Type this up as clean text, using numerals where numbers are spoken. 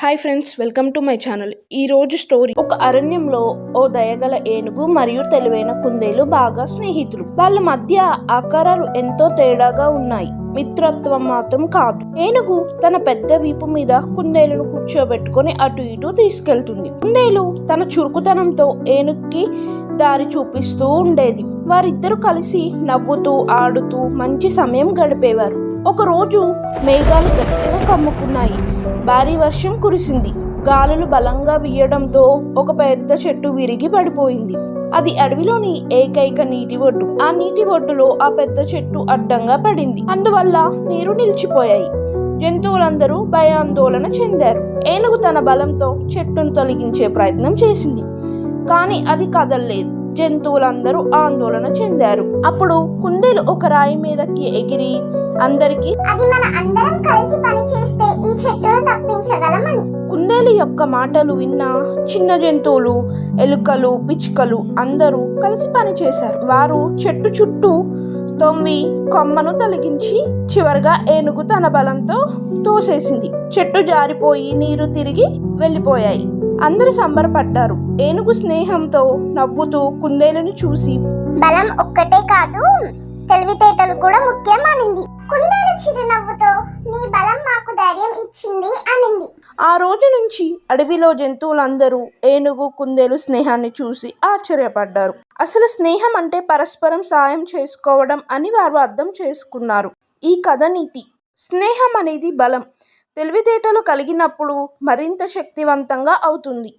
Hi friends, welcome to my channel. ఈరోజు story. ఒక అరణ్యంలో ఓ దయగల ఏనుగు మరియు తెలివైన కుందేలు బాగా స్నేహితులు. వాళ్ళ మధ్య ఆకారాలు ఎంతో తేడాగా ఉన్నాయి, మిత్రత్వం మాత్రం కాదు. ఏనుగు తన పెద్ద వీపు మీద కుందేలును కూర్చోబెట్టుకొని అటు ఇటు తీసుకెళ్తుంది. కుందేలు తన చురుకుతనంతో ఏనుగుకి దారి చూపిస్తూ ఉండేది. వారిద్దరూ కలిసి నవ్వుతూ ఆడుతూ మంచి సమయం గడిపేవారు. ఒకరోజు మేఘాలు గట్టిగా కమ్ముకున్నాయి. భారీ వర్షం కురిసింది. గాలులు బలంగా వీయడంతో ఒక పెద్ద చెట్టు విరిగి పడిపోయింది. అది అడవిలోని ఏకైక నీటి ఒడ్డు. ఆ నీటి ఒడ్డులో ఆ పెద్ద చెట్టు అడ్డంగా పడింది. అందువల్ల నీరు నిలిచిపోయాయి. జంతువులందరూ భయాందోళన చెందారు. ఏనుగు తన బలంతో చెట్టును తొలగించే ప్రయత్నం చేసింది, కానీ అది కదలలేదు. జంతువులందరూ ఆందోళన చెందారు. అప్పుడు కుందేలు ఒక రాయి మీదకి ఎగిరి అందరికీ అది మన అందరం కలిసి పని చేస్తే ఈ చెట్టును తప్పించగలమని. కుందేలు యొక్క మాటలు విన్న చిన్న జంతువులు, ఎలుకలు, పిచ్చుకలు అందరూ కలిసి పని చేశారు. వారు చెట్టు చుట్టూ తొమ్మి కొమ్మను తొలగించి చివరిగా ఏనుగు తన బలంతో తోసేసింది. చెట్టు జారిపోయి నీరు తిరిగి వెళ్ళిపోయాయి. అందరూ సంబరపడ్డారు. ఏనుగు స్నేహంతో నవ్వుతూ కుందేలుని చూసి, బలం ఒక్కటే కాదు, తెలివితేటలు కూడా ముఖ్యం అనింది. కుందేలు చిరునవ్వుతో, నీ బలం మాకు ధైర్యం ఇచ్చింది అనింది. ఆ రోజు నుంచి అడవిలో జంతువులందరూ ఏనుగు కుందేలు స్నేహాన్ని చూసి ఆశ్చర్యపడ్డారు. అసలు స్నేహం అంటే పరస్పరం సాయం చేసుకోవడం అని వారు అర్థం చేసుకున్నారు. ఈ కథ నీతి: స్నేహం అనేది బలం. తెలివితేటలు కలిగినప్పుడు మరింత శక్తివంతంగా అవుతుంది.